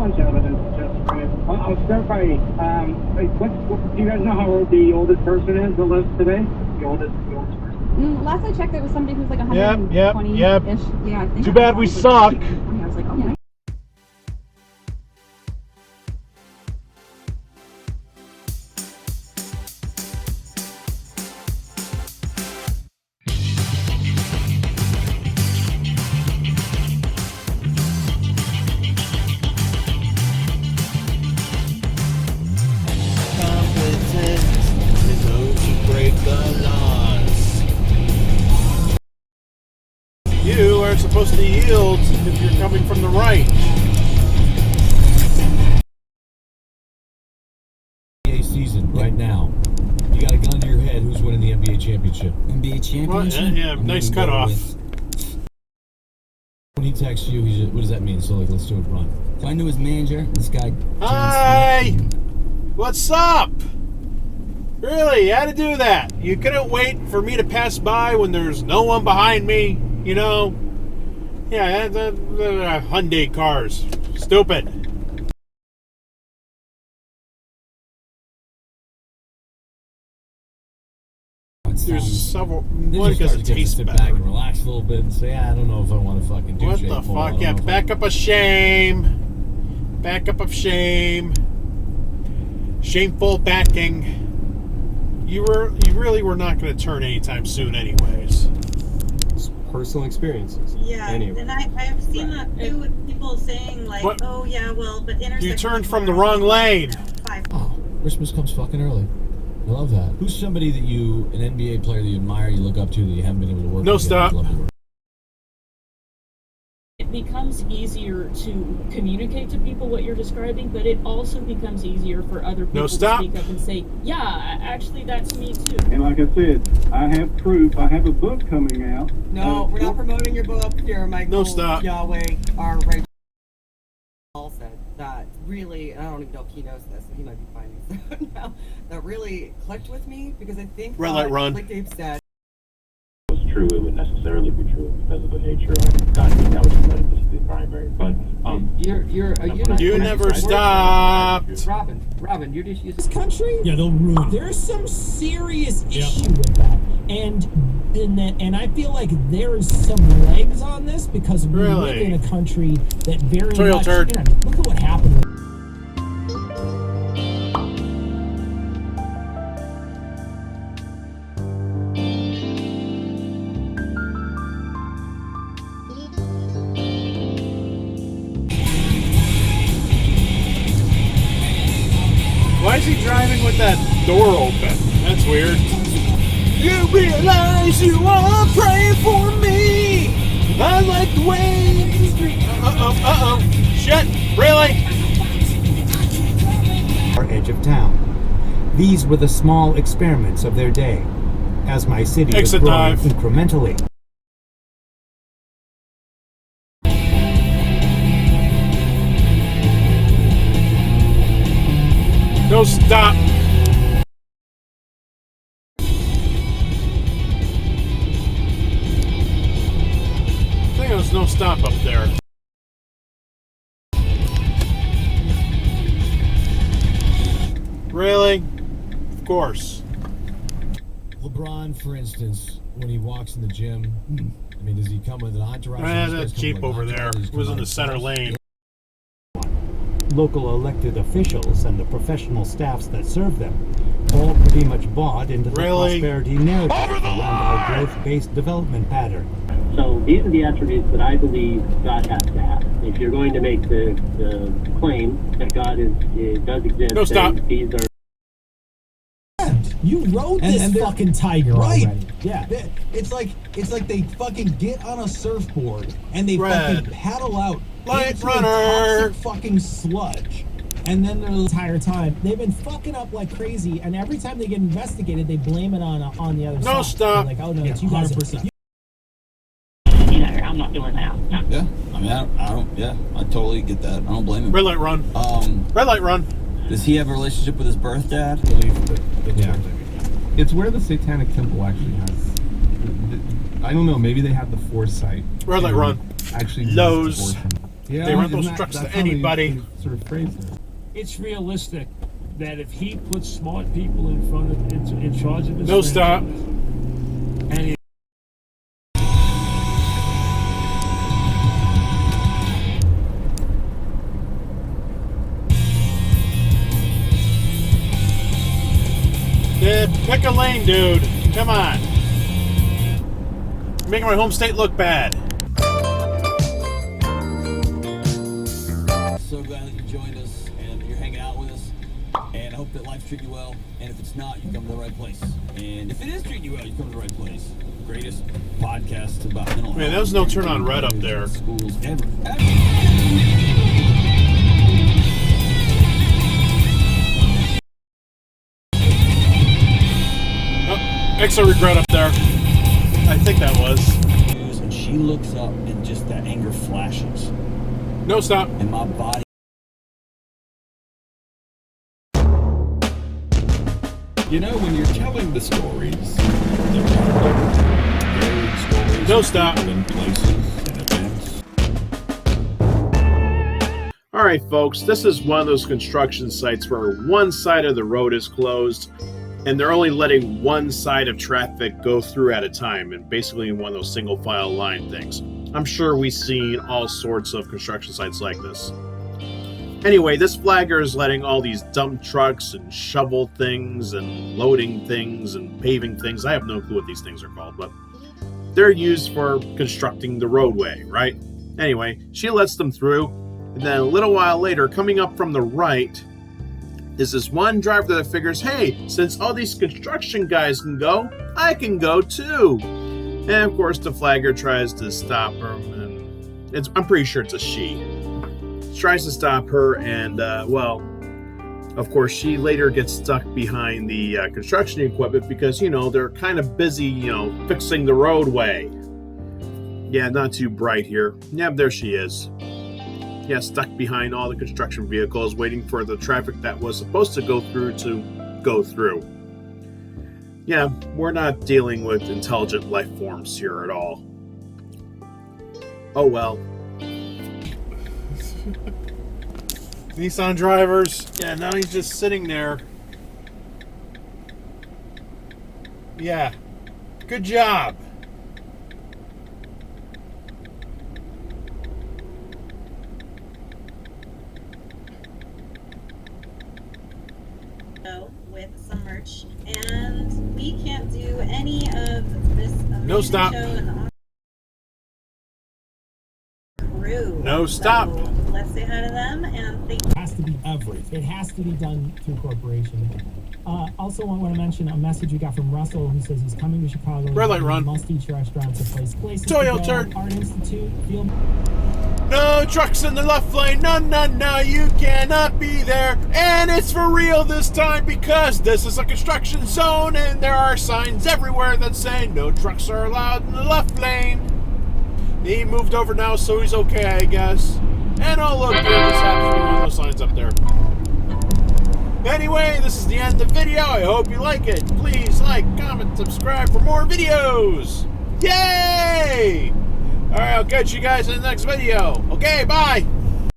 bunch of evidence just right. I'll start by, do you guys know how old the oldest person is that lives today? The oldest person? Last I checked, it was somebody who's like 120-ish. Yep. Yeah, I think. Too bad we suck. I was like, okay. You are supposed to yield if you're coming from the right. NBA season right now. You got a gun to your head. Who's winning the NBA championship? NBA championship? Well, yeah, nice cutoff. When he texts you, what does that mean? So, like, let's do it, run. So I knew his manager. This guy. Hi! What's up? Really? You had to do that. You couldn't wait for me to pass by when there's no one behind me, you know? Yeah, the Hyundai cars. Stupid. There's several. One because it tastes sit better. back and relax a little bit and say, I don't know if I want to fucking do What Jake the Paul. fuck? Yeah, back up of shame. Back up of shame. Shameful backing. You really were not going to turn anytime soon, anyways. It's personal experiences. Yeah, Anyway. and I've seen that too with people saying like, What? oh yeah, well, but intersection. You turned from the wrong lane. Oh, Christmas comes fucking early. I love that. Who's somebody that you, an NBA player that you admire, you look up to, that you haven't been able to work with? No, stop. Love to work. It becomes easier to communicate to people what you're describing, but it also becomes easier for other people to speak up and say, yeah, actually, that's me too. And like I said, I have proof. I have a book coming out. No, we're not promoting your book. You're Michael. No, stop. Yahweh, our Rachel said that really, and I don't even know if he knows this, and he might be finding this now, that really clicked with me because I think Red light, run. like Dave said, was true, it would necessarily be true because of the nature of God. I think that was the primary. But you never stopped. Robin, you're just using this country. Yeah, they'll ruin. There's some serious issue with that, and I feel like there's some legs on this because we live in a country that very much. Look at what happened. Why is he driving with that door open? That's weird. You realize you are praying for me. I like the way you speak. Uh-oh. Shit, really? Edge of town. These were the small experiments of their day, as my city was growing incrementally. No, stop. I think there's no stop up there. Really? Of course. LeBron, for instance, when he walks in the gym, I mean, does he come with an entourage? That's Jeep over there. It was in the center lane. Local elected officials and the professional staffs that serve them all pretty much bought into the prosperity narrative around our growth-based development pattern. So these are the attributes that I believe God has to have. If you're going to make the claim that God does exist, no, stop. These are. You rode this fucking tiger already. Yeah. It's like they fucking get on a surfboard and they fucking paddle out into toxic fucking sludge. And then the entire time they've been fucking up like crazy, and every time they get investigated, they blame it on the other side. No, stop. They're like, oh no, it's you guys. 100%. I'm not doing that. Yeah, I mean, I don't. Yeah, I totally get that. I don't blame him. Red light, run. Red light, run. Does he have a relationship with his birth dad? Yeah. It's where the Satanic Temple actually has. I don't know. Maybe they had the foresight. Red light, run. Actually, Lowe's. Yeah, they rent those trucks to anybody. Sort of phrase it. It's realistic that if he puts smart people in front of, in charge of his no stop. And he pick a lane, dude. Come on. You're making my home state look bad. So glad that you joined us and you're hanging out with us. And I hope that life's treating you well. And if it's not, you come to the right place. And if it is treating you well, you come to the right place. Greatest podcast about mental health. Man, there was no turn on red up there. Schools ever. Extra regret up there. I think that was. And she looks up and just that anger flashes. No stop. And my body. You know, when you're telling the stories, there are varied stories. No stop. In places and events. All right, folks. This is one of those construction sites where one side of the road is closed. And they're only letting one side of traffic go through at a time, and basically in one of those single file line things. I'm sure we've seen all sorts of construction sites like this. Anyway, this flagger is letting all these dump trucks and shovel things and loading things and paving things. I have no clue what these things are called, but they're used for constructing the roadway, right? Anyway, she lets them through, and then a little while later, coming up from the right, is this one driver that figures, hey, since all these construction guys can go, I can go too. And of course, the flagger tries to stop her, and I'm pretty sure it's a she. Tries to stop her, and well, of course, she later gets stuck behind the construction equipment because, you know, they're kind of busy, you know, fixing the roadway. Yeah, not too bright here. Yeah, there she is. Yeah, stuck behind all the construction vehicles, waiting for the traffic that was supposed to go through to go through. Yeah, we're not dealing with intelligent life forms here at all. Oh well. Nissan drivers. Yeah, now he's just sitting there. Yeah, good job. With some merch, and we can't do any of this no stop. show in the crew. No stop. So let's say hi to them and thank you. It has to be everything. It has to be done through corporation. Also, I want to mention a message we got from Russell, who says he's coming to Chicago. Red light run. Must-eat restaurants a places Toyo to go. turn. Art Institute. Field. No trucks in the left lane. No, you cannot be there. And it's for real this time because this is a construction zone and there are signs everywhere that say no trucks are allowed in the left lane. He moved over now, so he's okay, I guess. And oh look, there just happens to be one of those signs up there. Anyway, this is the end of the video. I hope you like it. Please like, comment, subscribe for more videos. Yay! Alright, I'll catch you guys in the next video. Okay, bye!